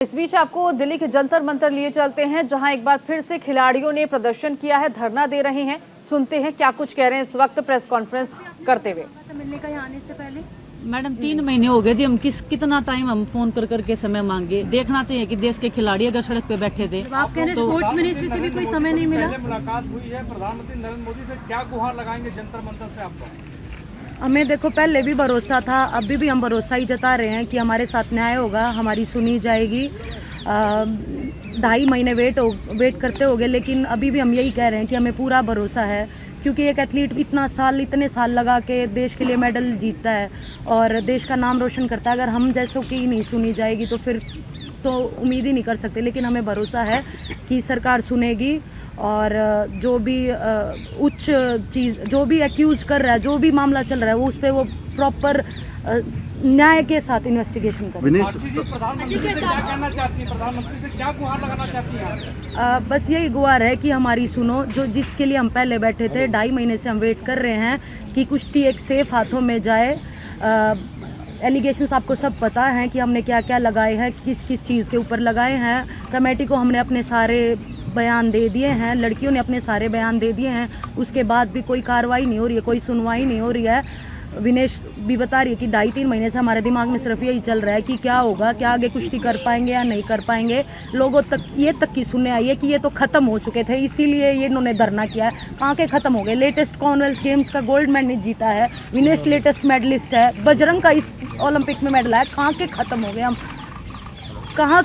इस बीच आपको दिल्ली के जंतर मंतर लिए चलते हैं, जहां एक बार फिर से खिलाड़ियों ने प्रदर्शन किया है, धरना दे रहे हैं। सुनते हैं क्या कुछ कह रहे हैं इस वक्त प्रेस कॉन्फ्रेंस करते हुए। मिलने का यहाँ आने से पहले मैडम 3 महीने हो गए जी, हम कितना टाइम हम फोन कर करके समय मांगे। देखना चाहिए कि देश के खिलाड़ी अगर सड़क पे बैठे थे। आप कह रहे हैं स्पोर्ट्स मिनिस्ट्री से भी कोई समय नहीं मिला। मुलाकात हुई है प्रधानमंत्री नरेंद्र मोदी से, क्या गुहार लगाएंगे जंतर मंतर से आपको? हमें देखो पहले भी भरोसा था, अभी भी हम भरोसा ही जता रहे हैं कि हमारे साथ न्याय होगा, हमारी सुनी जाएगी। 2.5 महीने वेट करते हो गए, लेकिन अभी भी हम यही कह रहे हैं कि हमें पूरा भरोसा है, क्योंकि एक एथलीट इतने साल लगा के देश के लिए मेडल जीतता है और देश का नाम रोशन करता है। अगर हम जैसों की नहीं सुनी जाएगी तो फिर तो उम्मीद ही नहीं कर सकते, लेकिन हमें भरोसा है कि सरकार सुनेगी और जो भी उच्च चीज़, जो भी एक्यूज कर रहा है, जो भी मामला चल रहा है, वो उस पर वो प्रॉपर न्याय के साथ इन्वेस्टिगेशन करें। प्रधानमंत्री से क्या कहना चाहती हैं? प्रधानमंत्री से क्या गुहार लगाना चाहती हैं? बस यही गुहार है कि हमारी सुनो, जो जिसके लिए हम पहले बैठे थे। 2.5 महीने से हम वेट कर रहे हैं कि कुश्ती एक सेफ हाथों में जाए। एलिगेशंस आपको सब पता है कि हमने क्या क्या लगाए हैं, किस किस चीज़ के ऊपर लगाए हैं। कमेटी को हमने अपने सारे बयान दे दिए हैं, लड़कियों ने अपने सारे बयान दे दिए हैं, उसके बाद भी कोई कार्रवाई नहीं हो रही है, कोई सुनवाई नहीं हो रही है। विनेश भी बता रही है कि 2.5-3 महीने से हमारे दिमाग में सिर्फ यही चल रहा है कि क्या होगा, क्या आगे कुश्ती कर पाएंगे या नहीं कर पाएंगे। लोगों तक ये तक की सुनने आई है कि ये तो ख़त्म हो चुके थे, इसीलिए ये इन्होंने धरना किया है। कहाँ के ख़त्म हो गए? लेटेस्ट कॉमनवेल्थ गेम्स का गोल्ड मेडल जीता है, विनेश लेटेस्ट मेडलिस्ट है, बजरंग का इस ओलंपिक में मेडल है। कहाँ के ख़त्म हो गए हम? कहाँ,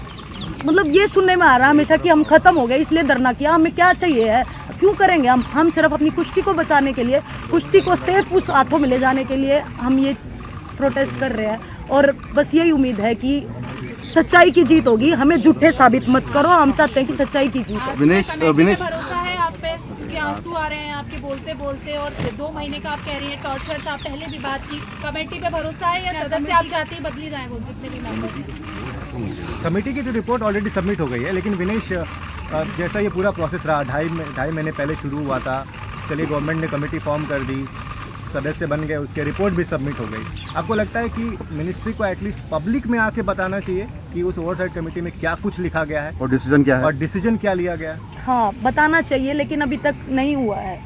मतलब ये सुनने में आ रहा है हमेशा कि हम खत्म हो गए इसलिए धरना किया। हमें क्या चाहिए है, क्यों करेंगे हम सिर्फ अपनी कुश्ती को बचाने के लिए, कुश्ती को सेफ उस हाथों में ले जाने के लिए हम ये प्रोटेस्ट कर रहे हैं। और बस यही उम्मीद है कि सच्चाई की जीत होगी, हमें झूठे साबित मत करो। हम चाहते हैं कि सच्चाई की जीत हो। विनेश भरोसा है आप पे, क्योंकि आंसू आ रहे हैं आपके बोलते बोलते, और 2 महीने का आप कह रही हैं टॉर्चर था। पहले भी बात की, कमेटी पे भरोसा है या सदस्य आप चाहती हैं बदली जाए वो जितने भी मेंबर? कमेटी की जो रिपोर्ट ऑलरेडी सबमिट हो गई है, लेकिन विनेश जैसा ये पूरा प्रोसेस रहा, 2.5 महीने पहले शुरू हुआ था, चलिए गवर्नमेंट ने कमेटी फॉर्म कर दी, सदस्य बन गए, उसके रिपोर्ट भी सबमिट हो गई। आपको लगता है कि मिनिस्ट्री को एटलीस्ट पब्लिक में आके बताना चाहिए कि उस ओवरसाइट कमेटी में क्या कुछ लिखा गया है और डिसीजन क्या है, और डिसीजन क्या लिया गया है? हाँ, बताना चाहिए, लेकिन अभी तक नहीं हुआ है।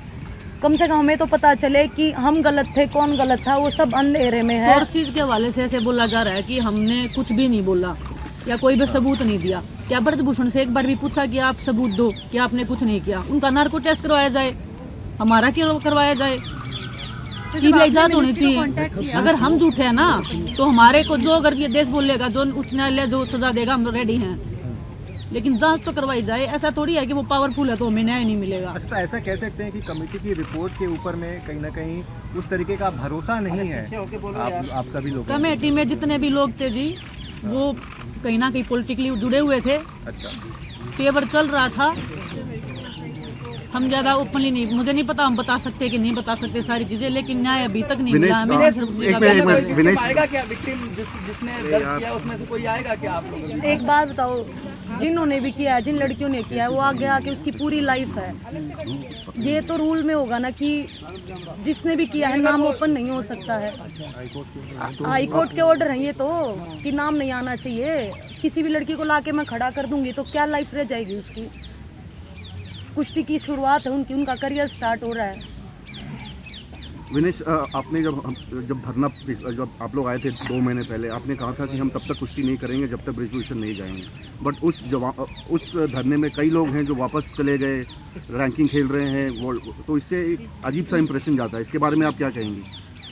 कम से कम हमें तो पता चले कि हम गलत थे, कौन गलत था, वो सब अंधेरे में है। और चीज के हवाले से ऐसे बोला जा रहा है कि हमने कुछ भी नहीं बोला या कोई भी सबूत नहीं दिया। क्या ब्रजभूषण से एक बार भी पूछा कि आप सबूत दो कि आपने कुछ नहीं किया? उनका नार्को टेस्ट करवाया जाए, हमारा क्यों करवाया जाए? सीबीआई जांच होनी थी। अगर हम झूठे हैं ना, तो हमारे को जो अगर ये देश बोलेगा, जो उच्च न्यायालय जो सजा देगा, हम रेडी हैं, लेकिन जांच तो करवाई जाए। ऐसा थोड़ी है कि वो पावरफुल है तो हमें न्याय नहीं मिलेगा। अच्छा, ऐसा कह सकते हैं कि कमेटी की रिपोर्ट के ऊपर में कहीं ना कहीं उस तरीके का भरोसा नहीं है आप सभी लोग? कमेटी में जितने भी लोग थे जी, वो कहीं ना कहीं पॉलिटिकली जुड़े हुए थे। अच्छा, पेपर चल रहा था, हम ज्यादा ओपनली नहीं, मुझे नहीं पता हम बता सकते कि नहीं बता सकते सारी चीजें, लेकिन न्याय अभी तक नहीं मिला हमें। एक बात बताओ, जिन्होंने भी किया है, जिन लड़कियों ने किया है, वो आगे आके उसकी पूरी लाइफ है। ये तो रूल में होगा ना कि जिसने भी किया है नाम ओपन नहीं हो सकता है। हाई कोर्ट के ऑर्डर है ये तो, कि नाम नहीं आना चाहिए। किसी भी लड़की को लाके मैं खड़ा कर दूंगी तो क्या लाइफ रह जाएगी उसकी? कुश्ती की शुरुआत है उनकी, उनका करियर स्टार्ट हो रहा है। विनेश, आपने जब धरना, जब आप लोग आए थे 2 महीने पहले, आपने कहा था कि हम तब तक कुश्ती नहीं करेंगे जब तक ब्रिजभूषण नहीं जाएंगे। बट उस धरने में कई लोग हैं जो वापस चले गए, रैंकिंग खेल रहे हैं, वो तो इससे एक अजीब सा इंप्रेशन जाता है। इसके बारे में आप क्या कहेंगी?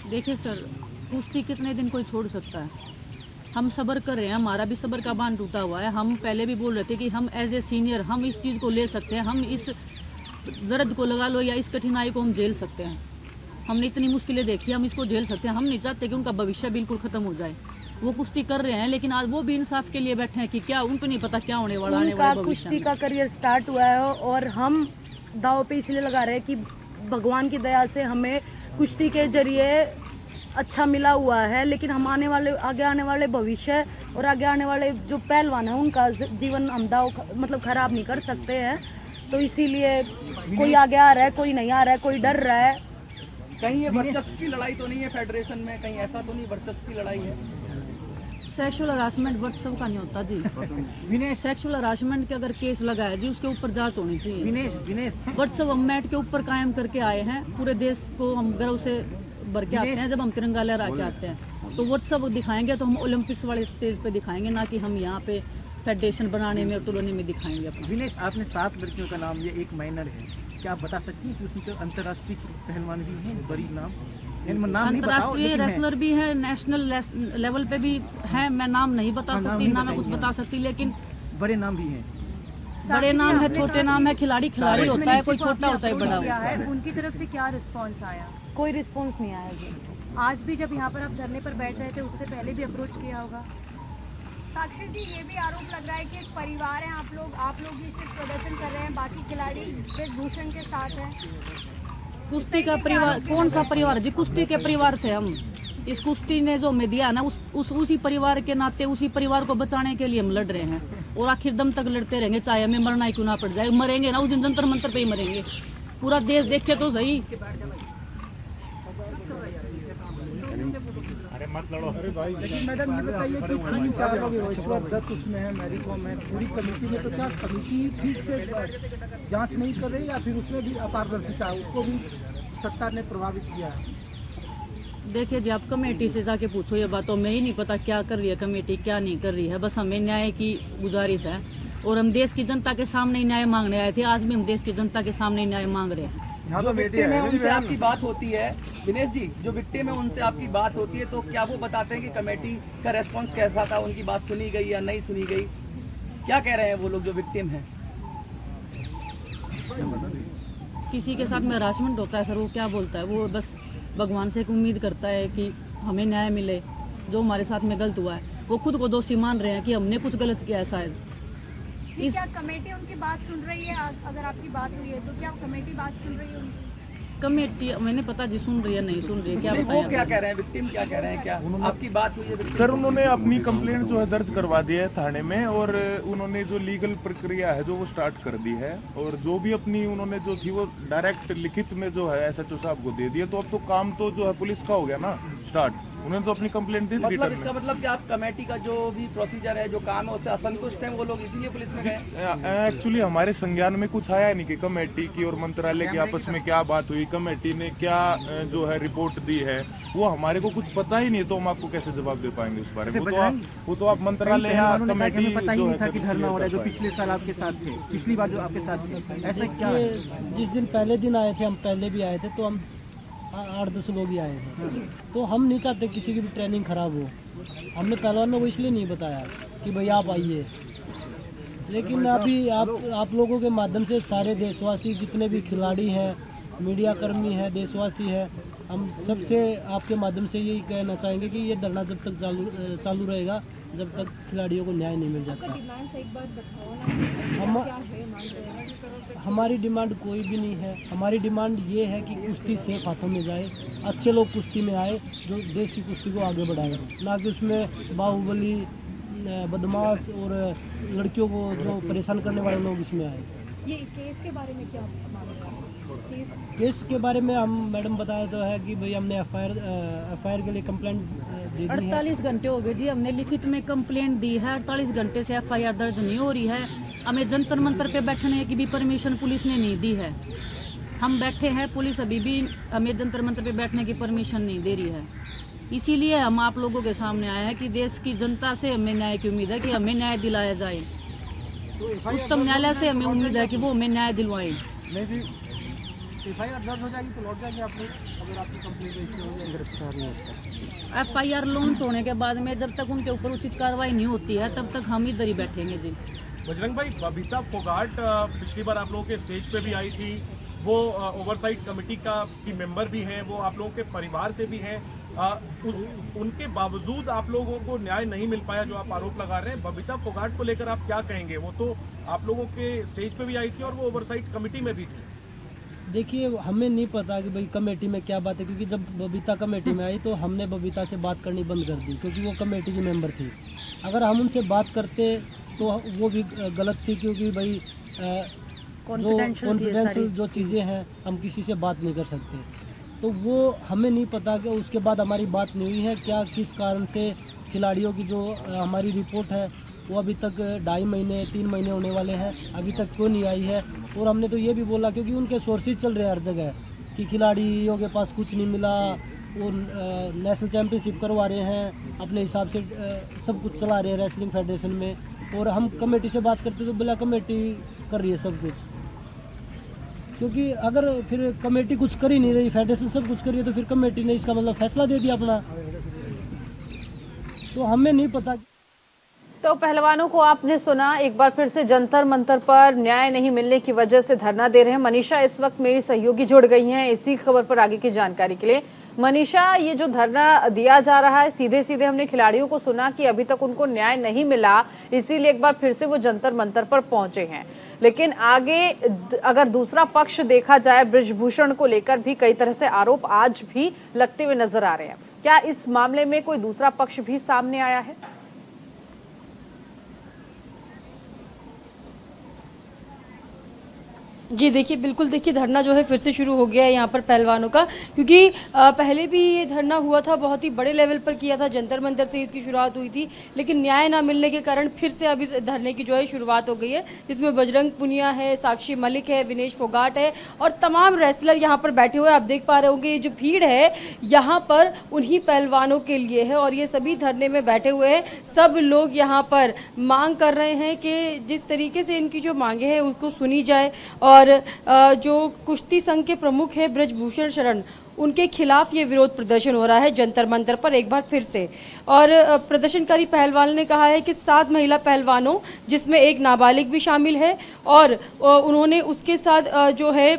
देखिए सर, कुश्ती कितने दिन कोई छोड़ सकता है? हम सब्र कर रहे हैं, हमारा भी सब्र का बांध टूटा हुआ है। हम पहले भी बोल रहे थे कि हम एज ए सीनियर हम इस चीज़ को ले सकते हैं, हम इस दर्द को लगा लो या इस कठिनाई को हम झेल सकते हैं। हमने इतनी मुश्किलें देखी, हम इसको झेल सकते हैं। हम नहीं चाहते कि उनका भविष्य बिल्कुल खत्म हो जाए। वो कुश्ती कर रहे हैं, लेकिन आज वो भी इंसाफ के लिए बैठे हैं कि क्या उनको नहीं पता क्या होने वाला, आने वाले भविष्य में। कुश्ती का करियर स्टार्ट हुआ है और हम दाव पे इसलिए लगा रहे हैं कि भगवान की दया से हमें कुश्ती के जरिए अच्छा मिला हुआ है, लेकिन हम आगे आने वाले भविष्य और आगे आने वाले जो पहलवान है उनका जीवन हम दाव मतलब खराब नहीं कर सकते हैं। तो इसीलिए कोई आगे आ रहा है, कोई नहीं आ रहा है, कोई डर रहा है। कहीं ये वर्चस्व की लड़ाई तो नहीं है फेडरेशन में? कहीं ऐसा तो नहीं वर्चस्व की लड़ाई है? सेक्सुअल हरासमेंट व्हाट्सएप का नहीं होता जी। विनेश सेक्सुअल हरासमेंट के अगर केस लगाया जी उसके ऊपर जांच होनी चाहिए। विनेश व्हाट्सएप हम मैट के ऊपर कायम करके आए हैं, पूरे देश को हम गर्व से भर के आते हैं। जब हम तिरंगा लहरा के आते हैं तो व्हाट्सएप दिखाएंगे तो हम ओलंपिक्स वाले स्टेज पे दिखाएंगे, ना कि हम यहाँ पे फेडरेशन बनाने में और तुलने में दिखाएंगे अपना। विनेश, आपने 7 लड़कियों का नाम, ये एक माइनर है, क्या आप बता सकती हैं कि उसमें तो अंतर्राष्ट्रीय पहलवान भी हैं, बड़ी नाम अंतर्राष्ट्रीय रेसलर भी है, नेशनल लेवल पे भी है। मैं नाम नहीं बता सकती, ना मैं कुछ बता सकती, लेकिन बड़े नाम भी हैं। बड़े नाम है, छोटे नाम है, खिलाड़ी होता है, कोई छोटा होता है, बड़ा होता है। उनकी तरफ से क्या रिस्पॉन्स आया? कोई रिस्पॉन्स नहीं आया जी। आज भी जब यहाँ पर आप धरने पर बैठ रहे थे उससे पहले भी अप्रोच किया होगा? साक्षी जी, ये भी आरोप लग रहा है कि एक परिवार है आप लोग ही सिर्फ प्रदर्शन कर रहे हैं, बाकी खिलाड़ी वेशभूषण के साथ हैं। कुश्ती का परिवार कौन सा परिवार जी? कुश्ती के परिवार से हम, इस कुश्ती ने जो हमें दिया ना, उसी परिवार के नाते उसी परिवार को बचाने के लिए हम लड़ रहे हैं और आखिर दम तक लड़ते रहेंगे, चाहे हमें मरना ही क्यों ना पड़ जाए। मरेंगे ना उस दिन जंतर मंतर पे ही मरेंगे। पूरा देश देखे तो सही। लेकिन मैडम ये बताइए कि 3-4 लोग विश्व अध्यक्ष उसमें है, मेरी कॉम है, पूरी कमेटी में, तो क्या कमेटी ठीक से जांच नहीं कर रही या फिर उसमें भी अपारदर्शिता है, उसको भी सरकार ने प्रभावित किया है? देखिए जी, आप कमेटी से जाके पूछो ये बातों में ही नहीं पता क्या कर रही है कमेटी, क्या नहीं कर रही है। बस हमें न्याय की गुजारिश है और हम देश की जनता के सामने न्याय मांगने आए थे। आज भी हम देश की जनता के सामने न्याय मांग रहे हैं। जो विक्टिम है उनसे आपकी बात होती है, दिनेश जी, जो विक्टिम है उनसे आपकी बात होती है, तो क्या वो बताते हैं कि कमेटी का रेस्पॉन्स कैसा था, उनकी बात सुनी गई या नहीं सुनी गई? क्या कह रहे हैं वो लोग जो विक्टिम हैं? किसी के साथ में हरासमेंट होता है सर, वो क्या बोलता है? वो बस भगवान से एक उम्मीद करता है कि हमें न्याय मिले। जो हमारे साथ में गलत हुआ है वो खुद को दोषी मान रहे हैं कि हमने कुछ गलत किया है शायद। क्या कमेटी उनकी बात सुन रही है? अगर आपकी बात हुई है तो क्या कमेटी बात सुन रही है उनकी? कमेटी मैंने पता जी सुन रही है नहीं सुन रही है, क्या वो क्या कह रहे हैं, विक्टिम क्या कह रहे हैं? क्या आपकी बात हुई है? सर उन्होंने अपनी कंप्लेंट जो है दर्ज करवा दी है थाने में और उन्होंने जो लीगल प्रक्रिया है जो वो स्टार्ट कर दी है और जो भी अपनी उन्होंने जो थी वो डायरेक्ट लिखित में जो है SHO साहब को दे दिया। तो अब तो काम तो जो है पुलिस का हो गया ना स्टार्ट। उन्होंने तो अपनी कंप्लेंट दी थी मतलब इसका मतलब कि आप कमेटी का जो भी प्रोसीजर है, जो काम है, उससे असंतुष्ट हैं वो लोग, इसीलिए पुलिस में गए? एक्चुअली हमारे संज्ञान में कुछ आया नहीं कि कमेटी की और मंत्रालय की आपस में क्या बात हुई, कमेटी ने क्या जो है रिपोर्ट दी है, वो हमारे को कुछ पता ही नहीं, तो हम आपको कैसे जवाब दे पाएंगे उस बारे में? वो तो आप मंत्रालय या कमेटी पता ही नहीं था कि धरना हो रहा है, जो पिछले साल आपके साथ थे, पिछली बार जो आपके साथ थे, ऐसा क्या? जिस दिन पहले दिन आए थे, हम पहले भी आए थे, तो हम 8-10 लोग ही आए थे। तो हम नहीं चाहते किसी की भी ट्रेनिंग खराब हो। हमने पहलवानों को इसलिए नहीं बताया कि भाई आप आइए, लेकिन अभी आप लोगों के माध्यम से सारे देशवासी जितने भी खिलाड़ी हैं, मीडिया कर्मी हैं, देशवासी हैं, हम सबसे आपके माध्यम से यही कहना चाहेंगे कि ये धरना जब तक चालू रहेगा जब तक खिलाड़ियों को न्याय नहीं मिल जाता। हमारी डिमांड कोई भी नहीं है। हमारी डिमांड ये है कि कुश्ती सेफ हाथों में जाए, अच्छे लोग कुश्ती में आए जो देश की कुश्ती को आगे बढ़ाए, ना कि उसमें बाहुबली, बदमाश और लड़कियों को जो परेशान करने वाले लोग इसमें आए। ये केस के बारे में क्या मान रहे हैं? केस के बारे में हम मैडम बताया तो है कि भाई हमने एफआईआर के लिए कंप्लेंट दे दी है। 48 घंटे हो गए जी, हमने लिखित में कंप्लेंट दी है। 48 घंटे से एफआईआर दर्ज नहीं हो रही है। हमें जंतर मंतर पे बैठने की भी परमिशन पुलिस ने नहीं दी है। हम बैठे हैं, पुलिस अभी भी हमें जंतर मंतर पे बैठने की परमिशन नहीं दे रही है। इसीलिए हम आप लोगों के सामने आए हैं कि देश की जनता से हमें न्याय की उम्मीद है कि हमें न्याय दिलाया जाए। उच्चतम न्यायालय से हमें उम्मीद है कि वो हमें न्याय दिलवाए। एफआईआर दर्ज हो जाएगी तो लौट जाएंगे आप लोग, अगर आपकी कंप्लेंट रजिस्टर हो जाए, गिरफ्तार नहीं होता। एफआईआर लॉन्च होने के बाद में जब तक उनके ऊपर उचित कार्रवाई नहीं होती है तब तक हम इधर ही बैठेंगे जी। बजरंग भाई, बबीता फोगाट पिछली बार आप लोगों के स्टेज पे भी आई थी, वो ओवरसाइट कमेटी की मेंबर भी हैं, वो आप लोगों के परिवार से भी हैं। उनके बावजूद आप लोगों को न्याय नहीं मिल पाया, जो आप आरोप लगा रहे हैं। बबीता फोगाट को लेकर आप क्या कहेंगे? वो तो आप लोगों के स्टेज पे भी आई थी और वो ओवरसाइट कमेटी में भी थी। देखिए, हमें नहीं पता कि भाई कमेटी में क्या बात है, क्योंकि जब बबीता कमेटी में आई तो हमने बबीता से बात करनी बंद कर दी, क्योंकि वो कमेटी की मेंबर थी। अगर हम उनसे बात करते तो वो भी गलत थी, क्योंकि भाई कॉन्फिडेंशियल जो चीज़ें हैं हम किसी से बात नहीं कर सकते। तो वो हमें नहीं पता कि उसके बाद हमारी बात नहीं हुई है, क्या किस कारण से खिलाड़ियों की जो हमारी रिपोर्ट है वो अभी तक 2.5 महीने 3 महीने होने वाले हैं, अभी तक क्यों नहीं आई है। और हमने तो ये भी बोला, क्योंकि उनके सोर्सेज चल रहे हैं हर जगह कि खिलाड़ियों के पास कुछ नहीं मिला, वो नेशनल चैम्पियनशिप करवा रहे हैं, अपने हिसाब से सब कुछ चला रहे हैं रेसलिंग फेडरेशन में। और हम कमेटी से बात करते तो बोला कमेटी कर रही है सब कुछ, क्योंकि अगर फिर कमेटी कुछ कर ही नहीं रही, फेडरेशन सब कुछ कर रही है, तो फिर कमेटी ने इसका मतलब फैसला दे दिया अपना, तो हमें नहीं पता। तो पहलवानों को आपने सुना, एक बार फिर से जंतर मंतर पर न्याय नहीं मिलने की वजह से धरना दे रहे हैं। मनीषा इस वक्त मेरी सहयोगी जुड़ गई हैं इसी खबर पर आगे की जानकारी के लिए। मनीषा, ये जो धरना दिया जा रहा है, सीधे सीधे हमने खिलाड़ियों को सुना कि अभी तक उनको न्याय नहीं मिला, इसीलिए एक बार फिर से वो जंतर मंतर पर पहुंचे हैं। लेकिन आगे अगर दूसरा पक्ष देखा जाए, बृजभूषण को लेकर भी कई तरह से आरोप आज भी लगते हुए नजर आ रहे हैं। क्या इस मामले में कोई दूसरा पक्ष भी सामने आया है? जी देखिए, बिल्कुल देखिए, धरना जो है फिर से शुरू हो गया है यहाँ पर पहलवानों का, क्योंकि पहले भी ये धरना हुआ था, बहुत ही बड़े लेवल पर किया था, जंतर मंतर से इसकी शुरुआत हुई थी, लेकिन न्याय ना मिलने के कारण फिर से अब इस धरने की जो है शुरुआत हो गई है, जिसमें बजरंग पुनिया है, साक्षी मलिक है, विनेश फोगाट है और तमाम रेसलर यहाँ पर बैठे हुए। आप देख पा रहे होंगे ये जो भीड़ है यहाँ पर उन्हीं पहलवानों के लिए है और ये सभी धरने में बैठे हुए हैं। सब लोग यहाँ पर मांग कर रहे हैं कि जिस तरीके से इनकी जो मांगे हैं उसको सुनी जाए और जो कुश्ती संघ के प्रमुख हैं बृजभूषण शरण, उनके खिलाफ ये विरोध प्रदर्शन हो रहा है जंतर मंतर पर एक बार फिर से। और प्रदर्शनकारी पहलवान ने कहा है कि 7 महिला पहलवानों, जिसमें एक नाबालिग भी शामिल है, और उन्होंने उसके साथ जो है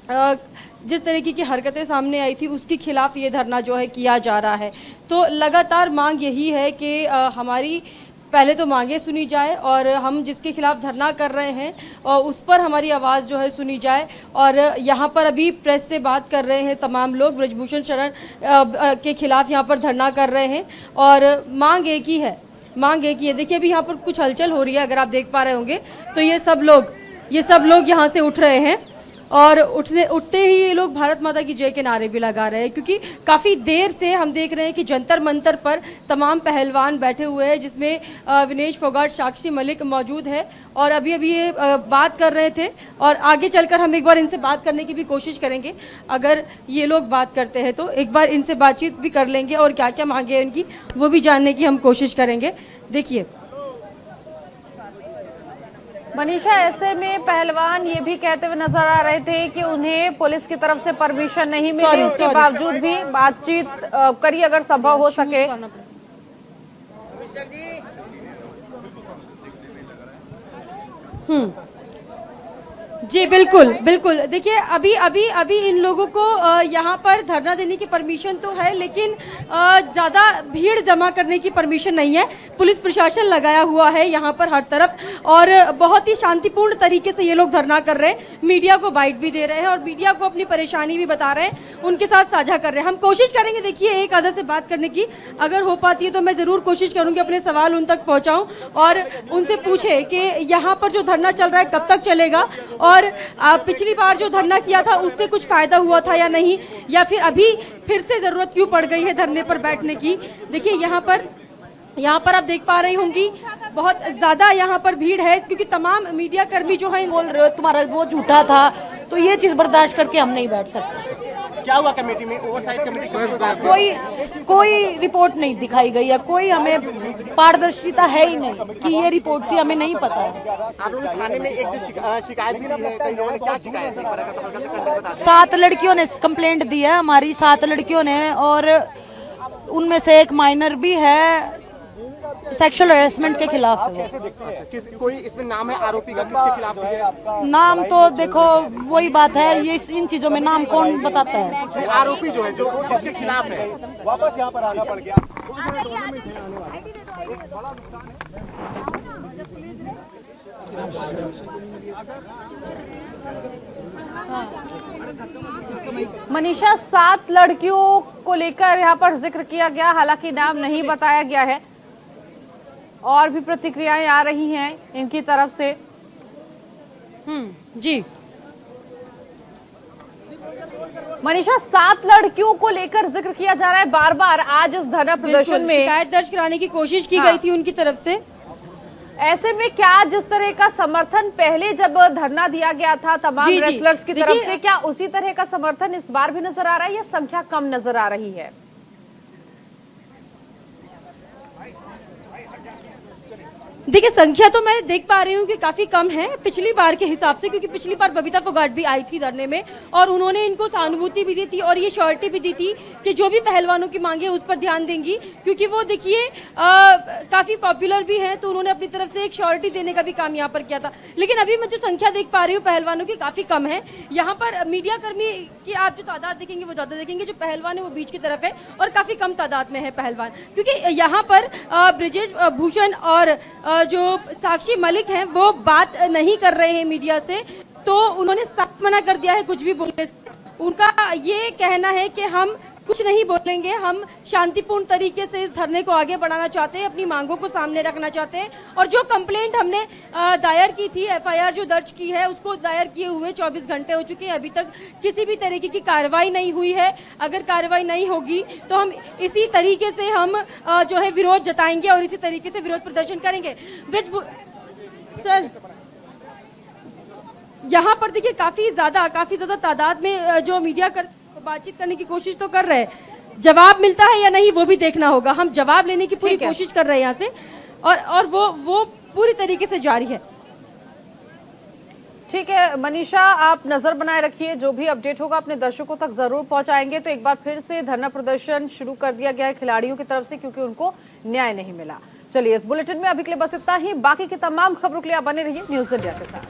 जिस तरीके की हरकतें सामने आई थी उसके खिलाफ ये धरना जो है किया जा रहा है। तो लगातार मांग यही है कि हमारी पहले तो मांगे सुनी जाए और हम जिसके खिलाफ धरना कर रहे हैं और उस पर हमारी आवाज़ जो है सुनी जाए। और यहाँ पर अभी प्रेस से बात कर रहे हैं तमाम लोग, बृजभूषण शरण के खिलाफ यहाँ पर धरना कर रहे हैं और मांग एक ही है, मांग एक ही है। देखिए अभी यहाँ पर कुछ हलचल हो रही है, अगर आप देख पा रहे होंगे तो ये सब लोग यहाँ से उठ रहे हैं और उठते ही ये लोग भारत माता की जय के नारे भी लगा रहे हैं, क्योंकि काफ़ी देर से हम देख रहे हैं कि जंतर मंतर पर तमाम पहलवान बैठे हुए हैं, जिसमें विनेश फोगाट, साक्षी मलिक मौजूद है और अभी ये बात कर रहे थे और आगे चलकर हम एक बार इनसे बात करने की भी कोशिश करेंगे। अगर ये लोग बात करते हैं तो एक बार इनसे बातचीत भी कर लेंगे और क्या क्या मांगे हैं इनकी वो भी जानने की हम कोशिश करेंगे। देखिए मनीषा, ऐसे में पहलवान ये भी कहते हुए नजर आ रहे थे कि उन्हें पुलिस की तरफ से परमिशन नहीं मिली, उसके बावजूद भी बातचीत करिए अगर संभव हो सके। जी बिल्कुल बिल्कुल। देखिए अभी इन लोगों को यहाँ पर धरना देने की परमिशन तो है, लेकिन ज़्यादा भीड़ जमा करने की परमिशन नहीं है। पुलिस प्रशासन लगाया हुआ है यहाँ पर हर तरफ और बहुत ही शांतिपूर्ण तरीके से ये लोग धरना कर रहे हैं, मीडिया को बाइट भी दे रहे हैं और मीडिया को अपनी परेशानी भी बता रहे हैं, उनके साथ साझा कर रहे हैं। हम कोशिश करेंगे देखिए एक आधा से बात करने की, अगर हो पाती है तो मैं ज़रूर कोशिश करूँगी अपने सवाल उन तक पहुँचाऊँ और उनसे पूछे कि यहाँ पर जो धरना चल रहा है कब तक चलेगा और पिछली बार जो धरना किया था उससे कुछ फायदा हुआ था या नहीं, या फिर अभी फिर से जरूरत क्यों पड़ गई है धरने पर बैठने की। देखिए यहाँ पर आप देख पा रही होंगी बहुत ज्यादा यहाँ पर भीड़ है, क्योंकि तमाम मीडिया कर्मी जो है बोल रहे हो तुम्हारा वो झूठा था, तो ये चीज बर्दाश्त करके हम नहीं बैठ सकते। क्या हुआ कमेटी में? ओवरसाइट कमेटी कोई रिपोर्ट नहीं दिखाई गई है, कोई हमें पारदर्शिता है ही नहीं कि ये रिपोर्ट थी, हमें नहीं पता है। आप लोग थाने में एक जो शिकायत भी दी है, कई लोगों ने क्या शिकायत दी? 7 लड़कियों ने कंप्लेंट दी है, हमारी 7 लड़कियों ने, और उनमें से एक माइनर भी है, सेक्सुअल हैरेसमेंट के खिलाफ है। कोई इसमें नाम है आरोपी का, किसके खिलाफ है? नाम तो देखो वही बात है, ये इन चीजों में नाम कौन बताता है। आरोपी जो है जो जिसके खिलाफ है, वापस यहाँ पर आना पड़ गया। मनीषा, 7 लड़कियों को लेकर यहाँ पर जिक्र किया गया, हालांकि नाम नहीं बताया गया है और भी प्रतिक्रियाएं आ रही हैं इनकी तरफ से। जी मनीषा, 7 लड़कियों को लेकर जिक्र किया जा रहा है बार बार आज इस धरना प्रदर्शन में। शिकायत दर्ज कराने की कोशिश की हाँ। गई थी उनकी तरफ से। ऐसे में क्या जिस तरह का समर्थन पहले जब धरना दिया गया था तमाम रेसलर्स की तरफ से, क्या उसी तरह का समर्थन इस बार भी नजर आ रहा है या संख्या कम नजर आ रही है? देखिए, संख्या तो मैं देख पा रही हूँ कि काफी कम है पिछली बार के हिसाब से, क्योंकि पिछली बार बबीता फोगाट भी आई थी धरने में और उन्होंने इनको सहानुभूति भी दी थी और ये श्योरिटी भी दी थी कि जो भी पहलवानों की मांगे उस पर ध्यान देंगी, क्योंकि वो देखिए काफी पॉपुलर भी हैं, तो उन्होंने अपनी तरफ से एक श्योरिटी देने का भी काम यहाँ पर किया था। लेकिन अभी मैं जो संख्या देख पा रही हूँ पहलवानों की काफी कम है। यहाँ पर मीडिया कर्मी की आप जो तादाद देखेंगे वो ज्यादा देखेंगे, जो पहलवान है वो बीच की तरफ है और काफी कम तादाद में है पहलवान, क्योंकि यहाँ पर ब्रिजेश भूषण और जो साक्षी मलिक हैं वो बात नहीं कर रहे हैं मीडिया से, तो उन्होंने सख्त मना कर दिया है कुछ भी बोलने से। उनका ये कहना है कि हम कुछ नहीं बोलेंगे, हम शांतिपूर्ण तरीके से इस धरने को आगे बढ़ाना चाहते हैं, अपनी मांगों को सामने रखना चाहते हैं। और जो कंप्लेंट हमने दायर की थी, एफआईआर जो दर्ज की है, उसको दायर किए हुए 24 घंटे हो चुके हैं, अभी तक किसी भी तरीके की कार्रवाई नहीं हुई है। अगर कार्रवाई नहीं होगी तो हम इसी तरीके से हम जो है विरोध जताएंगे और इसी तरीके से विरोध प्रदर्शन करेंगे। सर, यहाँ पर देखिए काफी ज्यादा तादाद में जो मीडिया बातचीत करने की कोशिश तो कर रहे हैं, जवाब मिलता है या नहीं वो भी देखना होगा। हम जवाब लेने की पूरी कोशिश कर रहे हैं यहाँ से और वो पूरी तरीके से जारी है। ठीक है मनीषा, आप नजर बनाए रखिए, जो भी अपडेट होगा अपने दर्शकों तक जरूर पहुंचाएंगे। तो एक बार फिर से धरना प्रदर्शन शुरू कर दिया गया है खिलाड़ियों की तरफ से, क्योंकि उनको न्याय नहीं मिला। चलिए, इस बुलेटिन में अभी के लिए बस इतना ही। बाकी की तमाम खबरों के लिए आप बने रहिए न्यूज़ इंडिया के साथ।